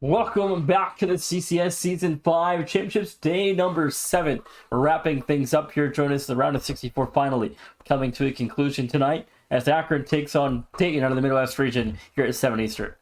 Welcome back to the CCS Season 5 Championships Day number 7. We're wrapping things up here, Jonas. The round of 64 finally coming to a conclusion tonight as Akron takes on Dayton out of the Midwest region here at 7 Eastern.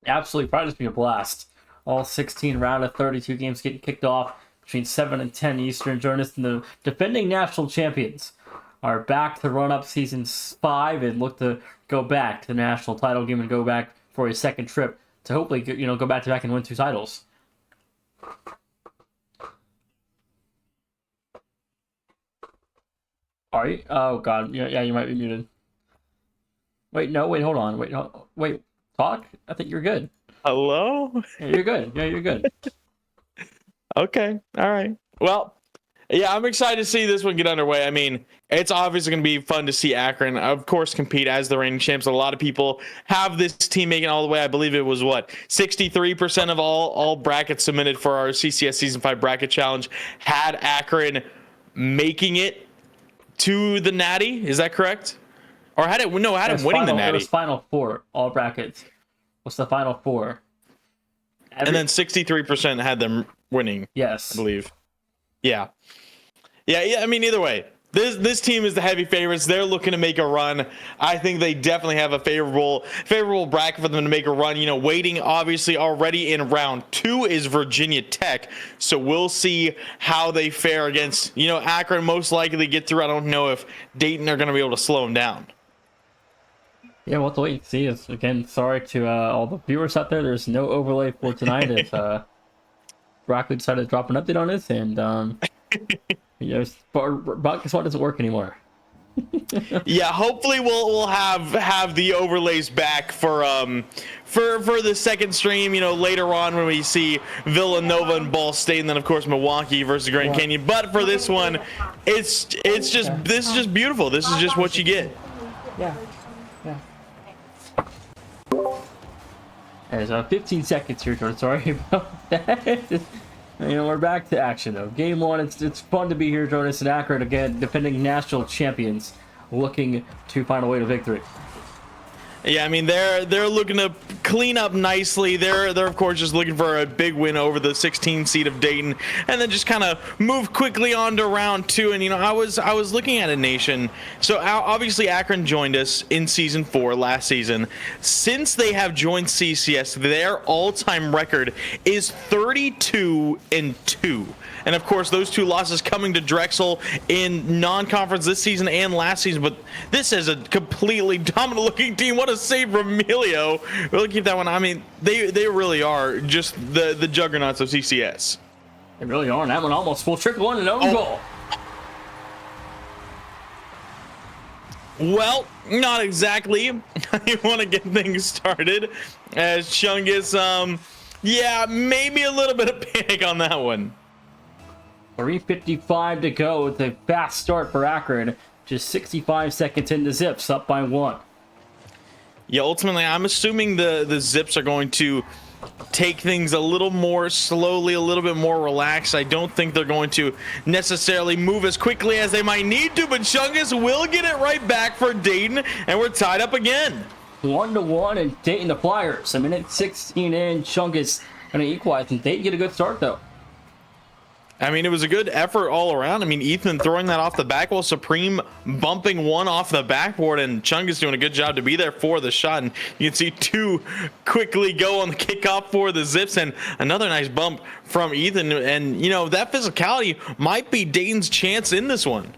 Absolutely, probably just be a blast. All 16 round of 32 games getting kicked off between 7 and 10 Eastern. Jonas and the defending national champions are back to run up season 5 and look to go back to the national title game and go back for a second trip to hopefully go back to back and win 2 titles. Are you? Oh god, yeah, you might be muted. Wait, no, wait, hold on, wait, talk. I think you're good. Hello? Yeah, you're good. Yeah, you're good. Okay. All right. Well, yeah, I'm excited to see this one get underway. I mean, it's obviously going to be fun to see Akron, of course, compete as the reigning champs. A lot of people have this team making all the way. I believe it was, 63% of all brackets submitted for our CCS Season 5 bracket challenge had Akron making it to the Natty. Is that correct? Or had it winning the Natty. It was Final Four, all brackets. What's the Final Four? And then 63% had them winning. Yes. I believe. Yeah. I mean, either way, this team is the heavy favorites. They're looking to make a run. I think they definitely have a favorable bracket for them to make a run. Waiting obviously already in round 2 is Virginia Tech. So we'll see how they fare against, Akron. Most likely get through. I don't know if Dayton are going to be able to slow them down. Yeah, we'll have to wait and see. Again, sorry to all the viewers out there. There's no overlay for tonight. If Broccoli decided to drop an update on this, and Broccoli's one doesn't work anymore. Yeah, hopefully we'll have the overlays back for the second stream. Later on when we see Villanova and Ball State, and then of course Milwaukee versus Grand Canyon. But for this one, this is just beautiful. This is just what you get. Yeah. There's 15 seconds here, Jordan. Sorry about that. We're back to action though. Game 1. It's fun to be here, Jonas and Akron again, defending national champions, looking to find a way to victory. Yeah, I mean they're looking to clean up nicely. They're of course just looking for a big win over the 16 seed of Dayton, and then just kind of move quickly on to round 2. And I was looking at a nation. So obviously Akron joined us in season 4 last season. Since they have joined CCS, their all-time record is 32-2. And of course, those 2 losses coming to Drexel in non-conference this season and last season. But this is a completely dominant-looking team. What a save from Emilio. Really keep that one. I mean, they really are just the juggernauts of CCS. They really are. And that one almost full trickle on an own goal. Well, not exactly. I want to get things started as Chungus, maybe a little bit of panic on that one. 3:55 to go with a fast start for Akron. Just 65 seconds into Zips, up by 1. Yeah, ultimately, I'm assuming the Zips are going to take things a little more slowly, a little bit more relaxed. I don't think they're going to necessarily move as quickly as they might need to, but Chungus will get it right back for Dayton, and we're tied up again. 1-1, and Dayton the Flyers. A minute 16 in, Chungus going to equalize, and Dayton get a good start, though. I mean, it was a good effort all around. I mean, Ethan throwing that off the back wall, Supreme bumping one off the backboard, and Chungus doing a good job to be there for the shot. And you can see 2 quickly go on the kickoff for the Zips, and another nice bump from Ethan. And, that physicality might be Dayton's chance in this one.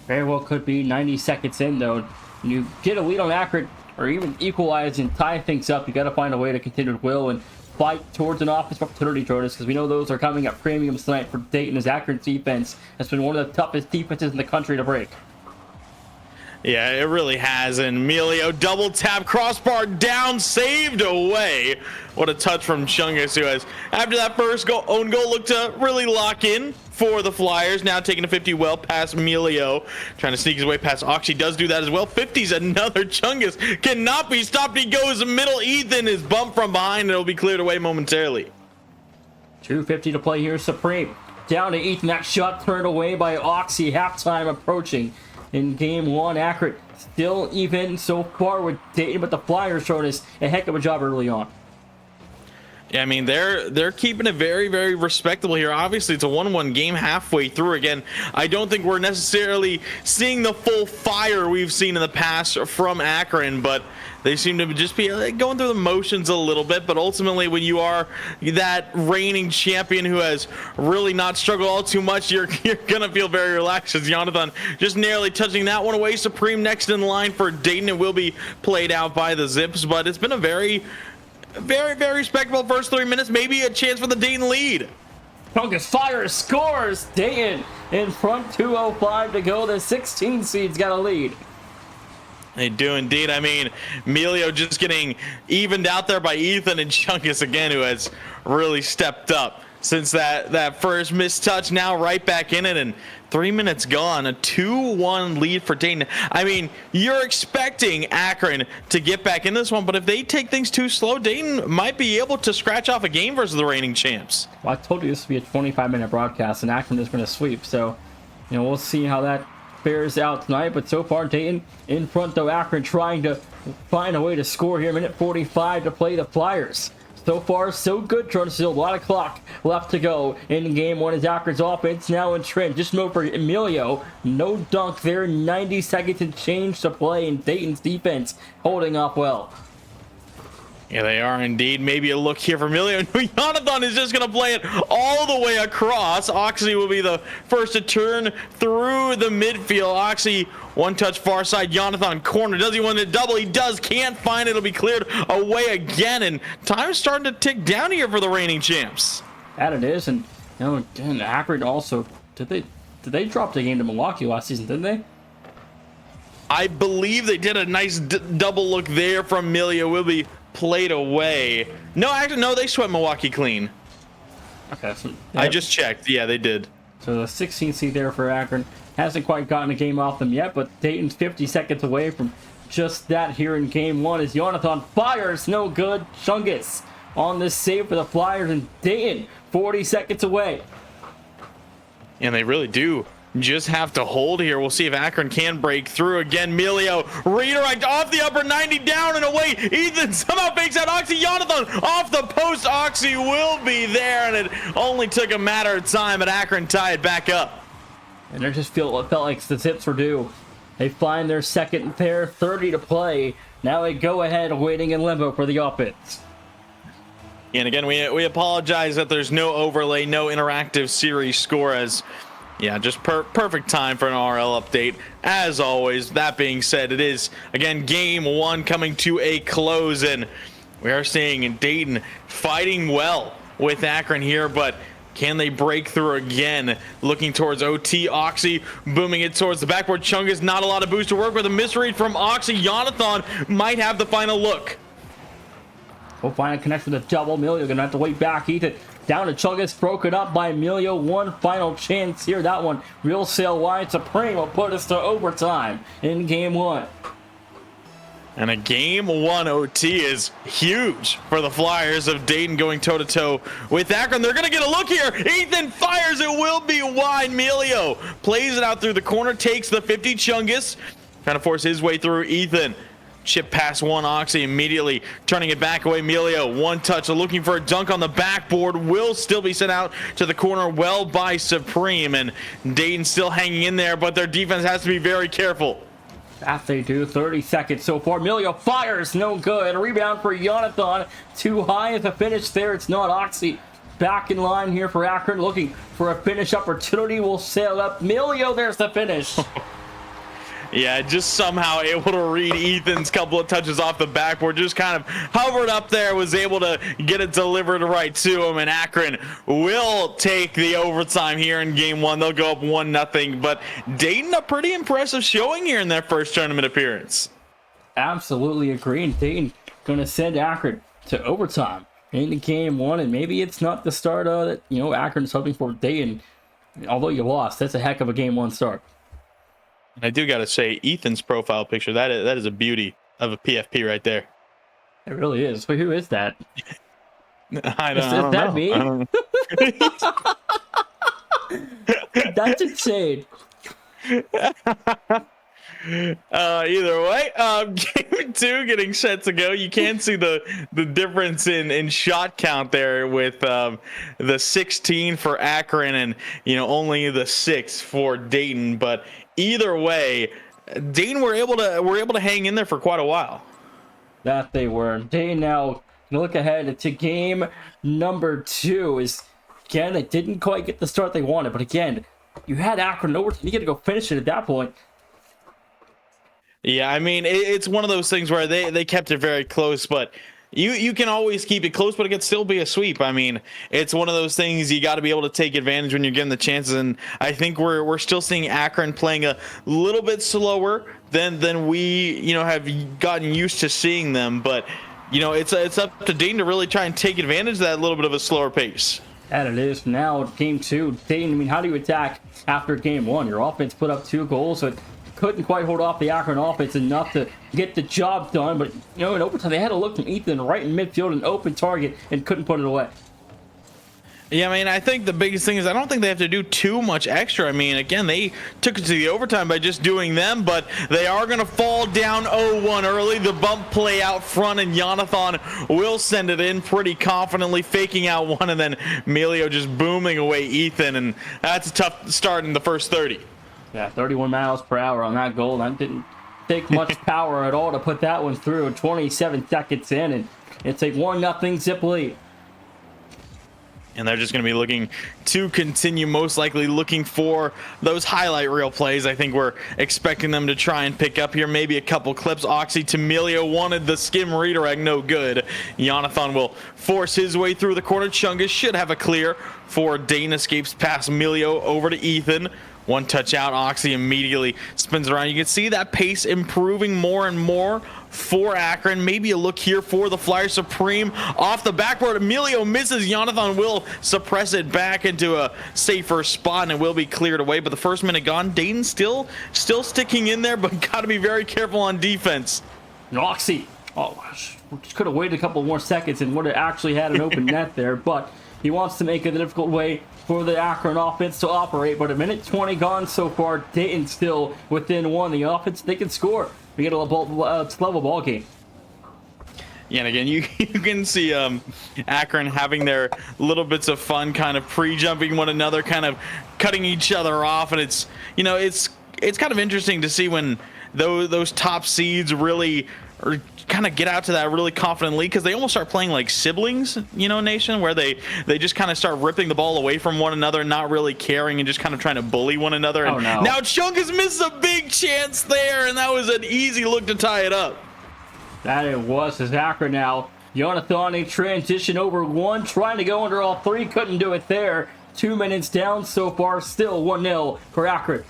Very well could be 90 seconds in, though. When you get a lead on Akron, or even equalize and tie things up, you got to find a way to continue with will and fight towards an offensive opportunity, Jordan, because we know those are coming at premiums tonight for Dayton, as Akron's defense has been one of the toughest defenses in the country to break. Yeah, it really has. And Emilio double tap, crossbar down, saved away. What a touch from Chungus, who has, after that first own goal, looked to really lock in for the Flyers. Now taking a 50 well past Emilio, trying to sneak his way past Oxy. Does do that as well. 50's another. Chungus cannot be stopped. He goes middle. Ethan is bumped from behind, and it'll be cleared away momentarily. 2:50 to play here. Supreme down to Ethan. That shot turned away by Oxy. Halftime approaching in game one. Akron still even so far with Dayton, but the Flyers showed us a heck of a job early on. Yeah, I mean, they're keeping it very, very respectable here. Obviously, it's a 1-1 game halfway through. Again, I don't think we're necessarily seeing the full fire we've seen in the past from Akron, but they seem to just be going through the motions a little bit. But ultimately, when you are that reigning champion who has really not struggled all too much, you're going to feel very relaxed, as Jonathan just narrowly touching that one away. Supreme next in line for Dayton. It will be played out by the Zips, but it's been a very, very respectable first 3 minutes. Maybe a chance for the Dayton lead. Chungus fires, scores. Dayton in front, 2:05 to go. The 16 seed's got a lead. They do indeed. I mean, Emilio just getting evened out there by Ethan, and Chungus again, who has really stepped up since that first missed touch. Now right back in it, and 3 minutes gone. A 2-1 lead for Dayton. I mean, you're expecting Akron to get back in this one, but if they take things too slow, Dayton might be able to scratch off a game versus the reigning champs. Well, I told you this would be a 25-minute broadcast, and Akron is going to sweep. So, we'll see how that fares out tonight. But so far, Dayton in front, though. Akron trying to find a way to score here. Minute 45 to play. The Flyers, so far, so good. Still a lot of clock left to go in game one as Akron's offense now in trend. Just move for Emilio. No dunk there. 90 seconds and change to play, and Dayton's defense holding up well. Yeah, they are indeed. Maybe a look here for Emilio. Jonathan is just going to play it all the way across. Oxy will be the first to turn through the midfield. Oxy, one touch far side. Jonathan corner. Does he want to double? He does. Can't find it. It'll be cleared away again. And time's starting to tick down here for the reigning champs. That it is. And, again, Akron also, did they drop the game to Milwaukee last season, didn't they? I believe they did a nice double look there from Emilio. Will be played away. No, actually, no, they swept Milwaukee clean. Okay. So, I just checked. Yeah, they did. So the 16th seed there for Akron. Hasn't quite gotten a game off them yet, but Dayton's 50 seconds away from just that here in game one as Jonathan fires. No good. Chungus on this save for the Flyers, and Dayton 40 seconds away. And they really do just have to hold here. We'll see if Akron can break through again. Emilio redirect off the upper 90, down and away. Ethan somehow fakes out Oxy. Jonathan off the post. Oxy will be there, and it only took a matter of time, but Akron tie it back up. And it felt like the Zips were due. They find their second pair, 30 to play. Now they go ahead, waiting in limbo for the offense. And again, we apologize that there's no overlay, no interactive series score, as yeah, just perfect time for an RL update. As always, that being said, it is, again, game one coming to a close, and we are seeing Dayton fighting well with Akron here, but can they break through again? Looking towards OT. Oxy booming it towards the backboard. Chungus, not a lot of boost to work with. A misread from Oxy. Jonathan might have the final look. We'll find a connection with a double. Emilio gonna have to wait back. Ethan down to Chungus, broken up by Emilio. One final chance here. That one real sail wide. Supreme will put us to overtime in game one. And a game one OT is huge for the Flyers of Dayton, going toe-to-toe with Akron. They're going to get a look here. Ethan fires. It will be wide. Emilio plays it out through the corner, takes the 50. Chungus trying to force his way through. Ethan chip past one. Oxy immediately turning it back away. Emilio, one touch, looking for a dunk on the backboard. Will still be sent out to the corner well by Supreme. And Dayton still hanging in there, but their defense has to be very careful. That they do. 30 seconds so far. Emilio fires. No good. A rebound for Jonathan. Too high at the finish there. It's not. Oxy back in line here for Akron. Looking for a finish opportunity. Will sail up. Emilio, there's the finish. Yeah, just somehow able to read Ethan's couple of touches off the backboard, just kind of hovered up there, was able to get it delivered right to him, and Akron will take the overtime here in game one. They'll go up 1-0, but Dayton, a pretty impressive showing here in their first tournament appearance. Absolutely agree. And Dayton going to send Akron to overtime in game one, and maybe it's not the start that Akron's hoping for. Dayton, although you lost, that's a heck of a game one start. And I do got to say, Ethan's profile picture, that is a beauty of a PFP right there. It really is. But who is that? I don't know. Me? That's insane. Either way, game two getting set to go. You can see the difference in shot count there with the 16 for Akron and only the 6 for Dayton. But either way, Dayton were able to hang in there for quite a while. That they were. Dayton now look ahead to game number 2. Is again, they didn't quite get the start they wanted, but again, you had Akron over. You get to go finish it at that point. Yeah, I mean, it's one of those things where they kept it very close, but you can always keep it close, but it could still be a sweep. I mean, it's one of those things you got to be able to take advantage when you're getting the chances, and I think we're still seeing Akron playing a little bit slower than we have gotten used to seeing them, but it's up to Dayton to really try and take advantage of that little bit of a slower pace. And it is now game 2. Dayton, I mean, how do you attack after game 1? Your offense put up 2 goals, so couldn't quite hold off the Akron offense enough to get the job done, but in overtime they had a look from Ethan right in midfield, an open target, and couldn't put it away. Yeah, I mean, I think the biggest thing is I don't think they have to do too much extra. I mean, again, they took it to the overtime by just doing them, but they are going to fall down 0-1 early. The bump play out front, and Jonathan will send it in pretty confidently, faking out one, and then Emilio just booming away Ethan, and that's a tough start in the first 30. Yeah, 31 miles per hour on that goal. That didn't take much power at all to put that one through. 27 seconds in, and it's a 1-0 zip lead. And they're just going to be looking to continue, most likely looking for those highlight reel plays. I think we're expecting them to try and pick up here. Maybe a couple clips. Oxy Tamilio wanted the skim redirect, no good. Jonathan will force his way through the corner. Chungus should have a clear for Dayton. Escapes past Emilio over to Ethan. One touch out, Oxy immediately spins around. You can see that pace improving more and more for Akron. Maybe a look here for the Flyer Supreme off the backboard. Emilio misses. Jonathan will suppress it back into a safer spot, and it will be cleared away. But the first minute gone. Dayton still sticking in there, but got to be very careful on defense. Oxy, just could have waited a couple more seconds and would have actually had an open net there, but he wants to make it a difficult way for the Akron offense to operate. But a minute 20 gone so far. Dayton still within 1. The offense, they can score. We get a level ball game. Yeah, and again, you can see Akron having their little bits of fun, kind of pre-jumping one another, kind of cutting each other off, and it's kind of interesting to see when those top seeds really kind of get out to that really confident lead, because they almost start playing like siblings, Nation, where they just kind of start ripping the ball away from one another, not really caring, and just kind of trying to bully one another. And now Chungus missed a big chance there, and that was an easy look to tie it up. That it was. As Akron now, Jonathan in transition over 1, trying to go under all 3, couldn't do it there. 2 minutes down so far, still 1-0 for Akron.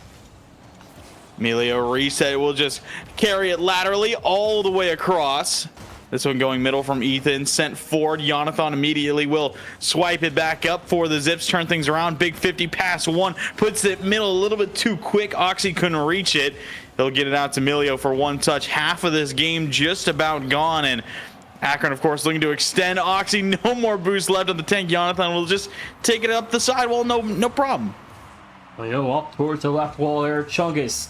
Emilio reset, will just carry it laterally all the way across. This one going middle from Ethan, sent forward. Jonathan immediately will swipe it back up for the Zips, turn things around. Big 50 pass 1, puts it middle a little bit too quick. Oxy couldn't reach it. He'll get it out to Emilio for 1 touch. Half of this game just about gone, and Akron, of course, looking to extend. Oxy, no more boost left on the tank. Jonathan will just take it up the sidewall, no problem. Leo up towards the left wall there. Chungus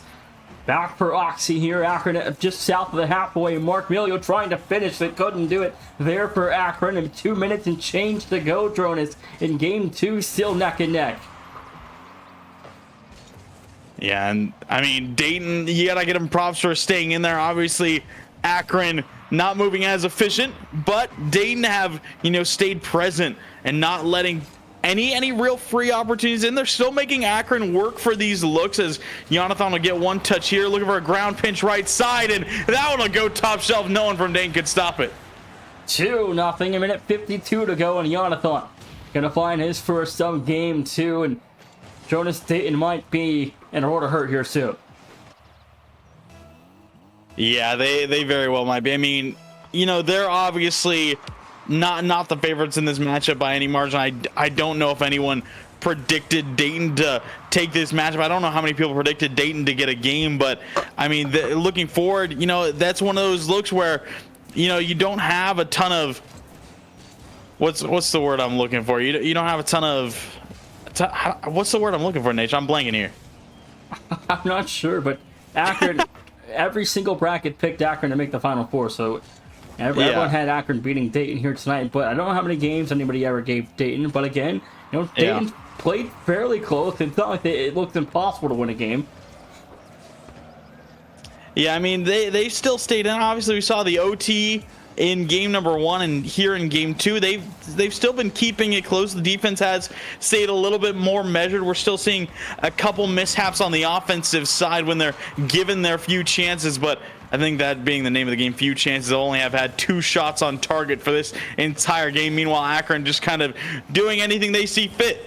back for Oxy here. Akron just south of the halfway mark. Emilio trying to finish it, couldn't do it there for Akron. And 2 minutes and change to go. Dronis in game 2, still neck and neck. Yeah, and I mean, Dayton, you gotta get them props for staying in there. Obviously, Akron not moving as efficient, but Dayton have, stayed present and not letting any real free opportunities, and they're still making Akron work for these looks as Jonathan will get one touch here, looking for a ground pinch right side, and that one will go top shelf. No one from Dayton could stop it. 2-0, a minute 52 to go, and Jonathan gonna find his first of game 2, and Jonas, Dayton might be in order hurt here soon. Yeah, they very well might be. I mean, you know, they're obviously not the favorites in this matchup by any margin. I don't know if anyone predicted Dayton to take this matchup. I don't know how many people predicted Dayton to get a game, but I mean, looking forward, you know, that's one of those looks where, you know, you don't have a ton of what's the word I'm looking for? You don't have a ton of what's the word I'm looking for, Nate? I'm blanking here. I'm not sure, but Akron, every single bracket picked Akron to make the Final Four, so everyone had Akron beating Dayton here tonight. But I don't know how many games anybody ever gave Dayton. But again, you know, Dayton played fairly close. It's not like it looked impossible to win a game. Yeah, I mean, they still stayed in. Obviously, we saw the OT in game number 1, and here in game 2, they've still been keeping it close. The defense has stayed a little bit more measured. We're still seeing a couple mishaps on the offensive side when they're given their few chances, but I think that being the name of the game, few chances, they'll only have had 2 shots on target for this entire game. Meanwhile, Akron just kind of doing anything they see fit.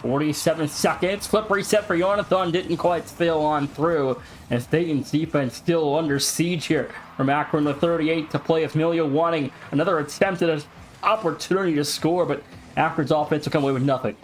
47 seconds. Flip reset for Jonathan. Didn't quite sail on through, as Dayton's defense still under siege here from Akron, the 38 to play. Emilio wanting another attempt at an opportunity to score, but Akron's offense will come away with nothing.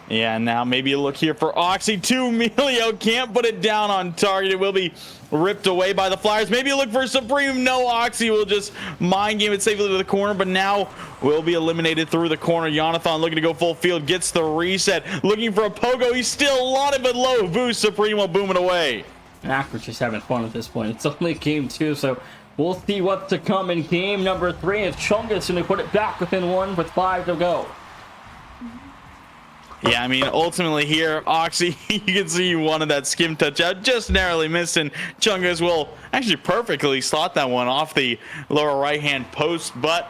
Yeah, now maybe a look here for Oxy. 2, Emilio can't put it down on target. It will be ripped away by the Flyers. Maybe a look for Supreme. No, Oxy will just mind game it safely to the corner, but now will be eliminated through the corner. Jonathan looking to go full field, gets the reset, looking for a pogo. He's still on it, but low boost. Supreme will boom it away. Akron's just having fun at this point. It's only game 2, so we'll see what's to come in game number 3. As Chungus going to put it back within 1 with 5 to go. Yeah, I mean, ultimately here, Oxy, you can see he wanted that skim touch out, just narrowly missed, and Chungus will actually perfectly slot that one off the lower right-hand post, but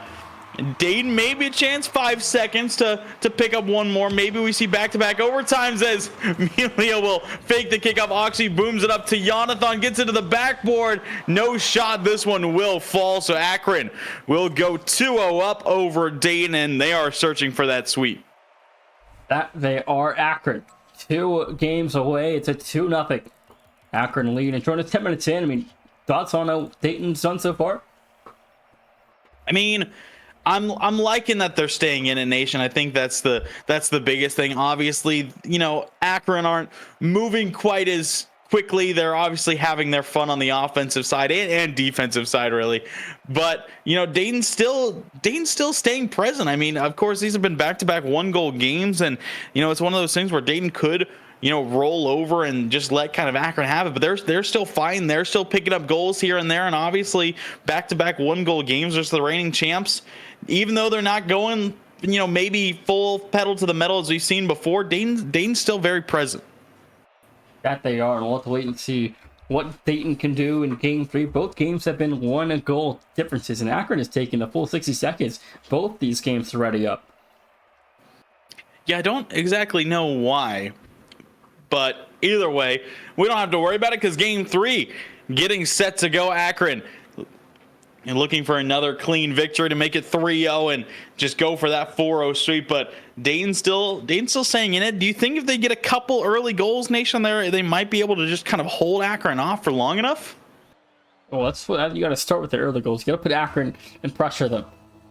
Dayton maybe a chance, 5 seconds to pick up one more. Maybe we see back-to-back overtimes as Emilio will fake the kickoff. Oxy booms it up to Jonathan, gets it to the backboard. No shot. This one will fall, so Akron will go 2-0 up over Dayton, and they are searching for that sweep. That they are. Akron 2 games away. It's a 2-0 Akron lead. And Jordan, 10 minutes in, I mean, thoughts on how Dayton's done so far? I mean, I'm liking that they're staying in it, Nation. I think that's the biggest thing. Obviously, you know, Akron aren't moving quite as quickly. They're obviously having their fun on the offensive side and defensive side, really. But, you know, Dayton's still staying present. I mean, of course, these have been back-to-back 1-goal games, and, you know, it's one of those things where Dayton could, you know, roll over and just let kind of Akron have it, but they're still fine. They're still picking up goals here and there, and obviously back-to-back 1-goal games versus the reigning champs. Even though they're not going, you know, maybe full pedal to the metal as we've seen before, Dayton's still very present. That they are, and we'll have to wait and see what Dayton can do in game 3. Both games have been 1-goal differences, and Akron has taken the full 60 seconds both these games to ready up. Yeah, I don't exactly know why, but either way, we don't have to worry about it because game 3 getting set to go. Akron and looking for another clean victory to make it 3-0 and just go for that 4-0 sweep. But Dayton's still staying in it. Do you think if they get a couple early goals, Nation, there they might be able to just kind of hold Akron off for long enough? Well, that's what you got to start with the early goals. You got to put Akron and pressure them.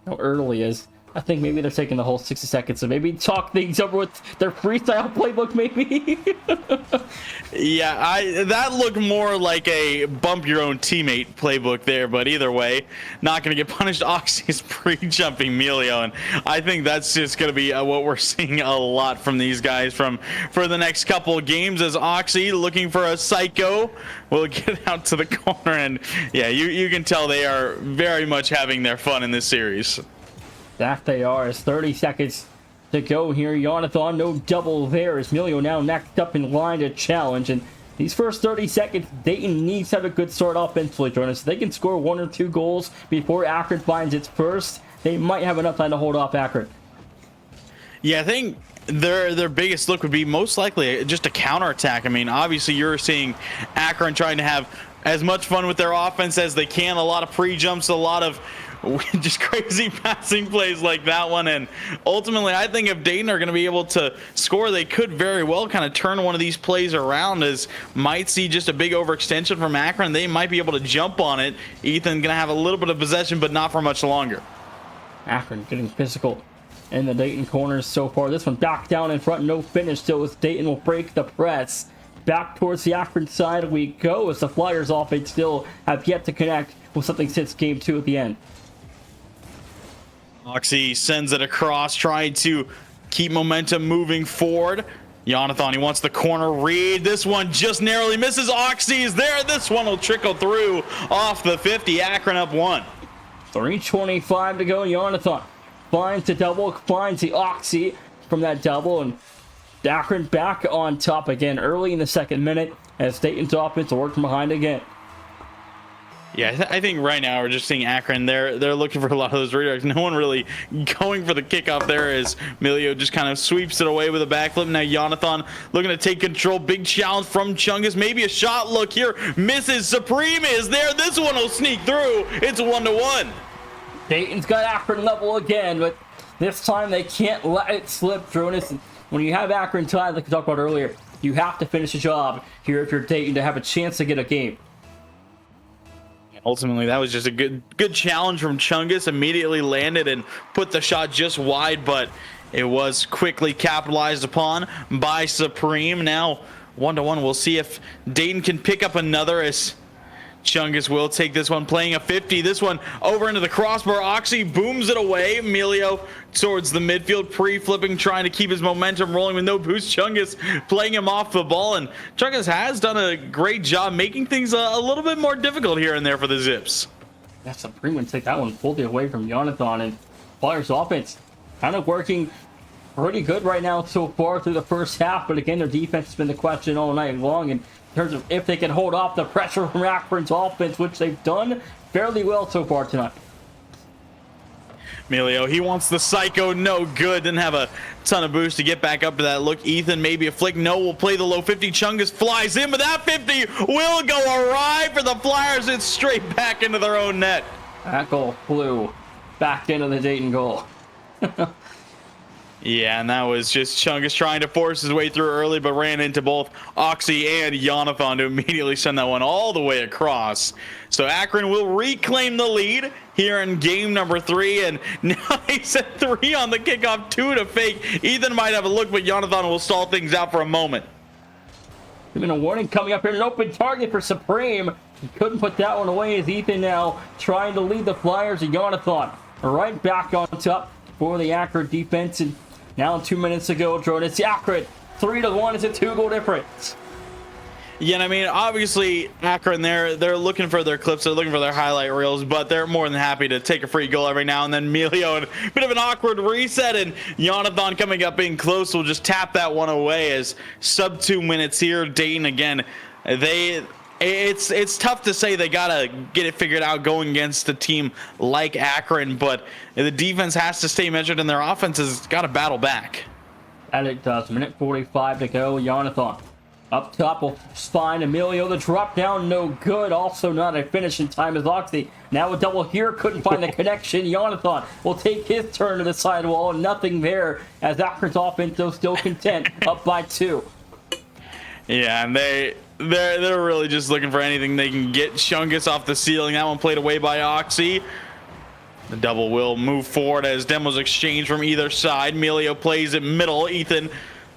How early is? I think maybe they're taking the whole 60 seconds, so maybe talk things over with their freestyle playbook, maybe. Yeah, that looked more like a bump your own teammate playbook there, but either way, not going to get punished. Oxy's pre-jumping Emilio, and I think that's just going to be what we're seeing a lot from these guys for the next couple of games, as Oxy looking for a psycho will get out to the corner, and yeah, you can tell they are very much having their fun in this series. That they are. It's 30 seconds to go here. Jonathan, no double there. As Emilio now next up in line to challenge. And these first 30 seconds, Dayton needs to have a good start offensively, Jordan, so they can score 1 or 2 goals before Akron finds its first they might have enough time to hold off Akron. Yeah, I think their biggest look would be most likely just a counterattack. I mean, obviously you're seeing Akron trying to have as much fun with their offense as they can. A lot of pre-jumps, a lot of just crazy passing plays like that one. And ultimately, I think if Dayton are going to be able to score, they could very well kind of turn one of these plays around, as might see just a big overextension from Akron. They might be able to jump on it. Ethan going to have a little bit of possession, but not for much longer. Akron getting physical in the Dayton corners so far. This one back down in front, no finish still, as Dayton will break the press. Back towards the Akron side we go, as the Flyers offense still have yet to connect with something since game 2 at the end. Oxy sends it across, trying to keep momentum moving forward. Jonathan, he wants the corner read. This one just narrowly misses. Oxy is there. This one will trickle through off the 50. Akron up 1. 3:25 to go. Jonathan finds the double, finds the Oxy from that double, and Akron back on top again early in the second minute as Dayton's offense will work from behind again. Yeah, I think right now we're just seeing Akron. They're looking for a lot of those redirects. No one really going for the kickoff there, as Milio just kind of sweeps it away with a backflip. Now Jonathan looking to take control. Big challenge from Chungus. Maybe a shot look here. Misses. Supreme is there. This one will sneak through. It's 1-1. Dayton's got Akron level again, but this time they can't let it slip, Jonas. When you have Akron tied, like we talked about earlier, you have to finish the job here if you're Dayton to have a chance to get a game. Ultimately, that was just a good challenge from Chungus. Immediately landed and put the shot just wide, but it was quickly capitalized upon by Supreme. Now 1-1. We'll see if Dayton can pick up another, as Chungus will take this one, playing a 50. This one over into the crossbar. Oxy booms it away. Emilio towards the midfield, pre-flipping, trying to keep his momentum rolling with no boost. Chungus playing him off the ball, and Chungus has done a great job making things a little bit more difficult here and there for the Zips. Yeah, Supreme would take that one fully away from Jonathan, and Flyers offense kind of working pretty good right now so far through the first half, but again, their defense has been the question all night long, and in terms of if they can hold off the pressure from Akron's offense, which they've done fairly well so far tonight. Emilio, he wants the psycho, no good. Didn't have a ton of boost to get back up to that look. Ethan, maybe a flick. No, will play the low 50. Chungus flies in, but that 50 will go awry for the Flyers. It's straight back into their own net. That goal flew back into the Dayton goal. Yeah, and that was just Chungus trying to force his way through early, but ran into both Oxy and Jonathan to immediately send that one all the way across. So Akron will reclaim the lead here in game number 3, and now he's at 3 on the kickoff, 2 to fake. Ethan might have a look, but Jonathan will stall things out for a moment. Even a warning coming up here, an open target for Supreme. He couldn't put that one away, as Ethan now trying to lead the Flyers, and Jonathan right back on top for the Akron defense. And now 2 minutes ago, Jonas, Akron 3-1 is a 2-goal difference. Yeah, and I mean, obviously, Akron, they're looking for their clips, they're looking for their highlight reels, but they're more than happy to take a free goal every now and then. Emilio, and a bit of an awkward reset, and Jonathan coming up in close will just tap that one away, as sub 2 minutes here. Dayton, again, it's tough to say they gotta get it figured out going against a team like Akron, but the defense has to stay measured, and their offense has got to battle back. And it does. Minute 45 to go. Jonathan up top will find Emilio. The drop down, no good. Also not a finish in time as Oxy. Now a double here, couldn't find the connection. Jonathan will take his turn to the sidewall. Nothing there, as Akron's offense, though, still content, up by 2. Yeah, and they're really just looking for anything they can get. Chungus off the ceiling. That one played away by Oxy. The double will move forward as demos exchange from either side. Emilio plays it middle. Ethan,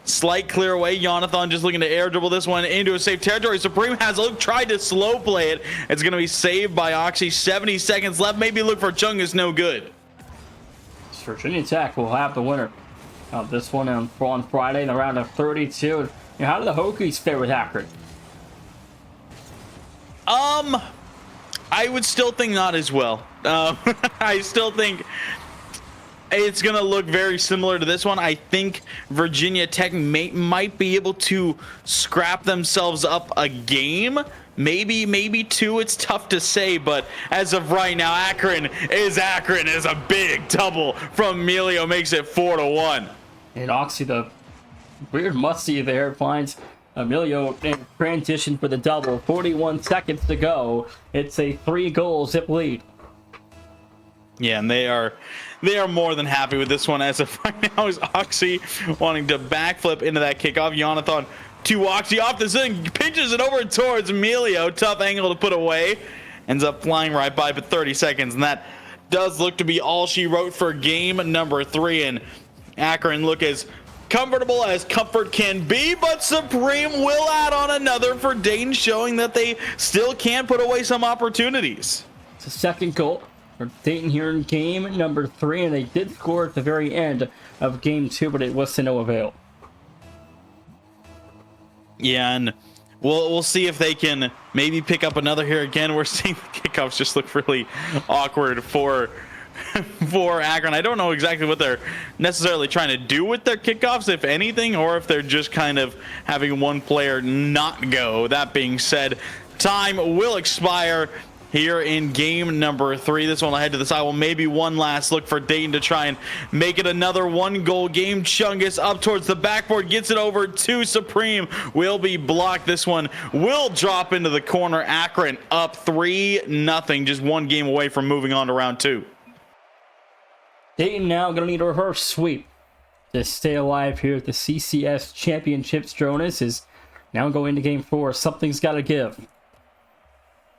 slight clear away. Jonathan just looking to air dribble this one into a safe territory. Supreme has tried to slow play it. It's going to be saved by Oxy. 70 seconds left. Maybe look for Chungus. No good. Virginia Tech will have the winner of this one on Friday in the round of 32. How do the Hokies fare with Akron? I would still think not as well. I still think it's going to look very similar to this one. I think Virginia Tech might be able to scrap themselves up a game, maybe 2. It's tough to say, but as of right now, Akron is a big double from Emilio, makes it 4-1. And Oxy, the weird musty there, finds Emilio in transition for the double. 41 seconds to go. It's a 3-goal zip lead. Yeah, and they are more than happy with this one. As of right now, is Oxy wanting to backflip into that kickoff. Jonathan to Oxy off the zing, pinches it over towards Emilio. Tough angle to put away. Ends up flying right by for 30 seconds, and that does look to be all she wrote for game number 3. And Akron look as comfortable as comfort can be, but Supreme will add on another for Dayton, showing that they still can put away some opportunities. It's the second goal for Dayton here in game number 3, and they did score at the very end of game 2, but it was to no avail. Yeah, and we'll see if they can maybe pick up another here again. We're seeing the kickoffs just look really awkward for Akron. I don't know exactly what they're necessarily trying to do with their kickoffs, if anything, or if they're just kind of having one player not go. That being said, time will expire here in game number 3. This one will head to the side. Well, maybe one last look for Dayton to try and make it another 1-goal game. Chungus up towards the backboard, gets it over to Supreme. Will be blocked. This one will drop into the corner. Akron up 3-0, just 1 game away from moving on to round 2. Dayton now going to need a reverse sweep to stay alive here at the CCS Championships. Jonas is now going into game 4. Something's got to give.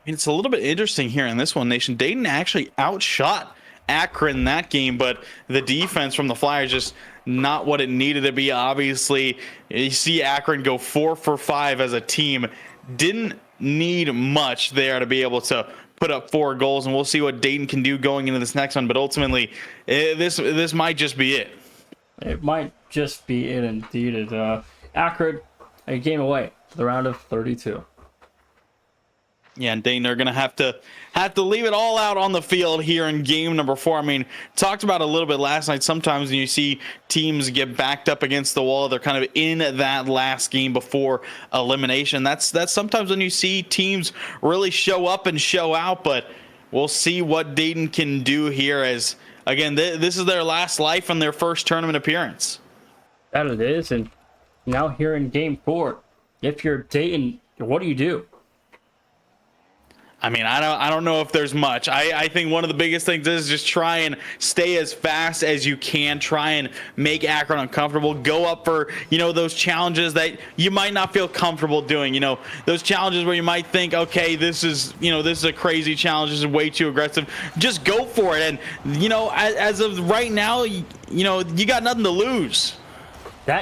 It's a little bit interesting here in this one, Nation. Dayton actually outshot Akron that game, but the defense from the Flyers just not what it needed to be. Obviously, you see Akron go 4 for 5 as a team. Didn't need much there to be able to put up 4 goals, and we'll see what Dayton can do going into this next one. But ultimately, this might just be it. It might just be it indeed. Akron a game away for the round of 32. Yeah, and Dayton are going to have to leave it all out on the field here in game number 4. I mean, talked about a little bit last night. Sometimes when you see teams get backed up against the wall, they're kind of in that last game before elimination. That's sometimes when you see teams really show up and show out, but we'll see what Dayton can do here as, again, this is their last life and their first tournament appearance. That it is, and now here in game 4, if you're Dayton, what do? I mean, I don't know if there's much. I think one of the biggest things is just try and stay as fast as you can. Try and make Akron uncomfortable. Go up for, those challenges that you might not feel comfortable doing. Those challenges where you might think, okay, this is a crazy challenge. This is way too aggressive. Just go for it. And, as of right now, you got nothing to lose.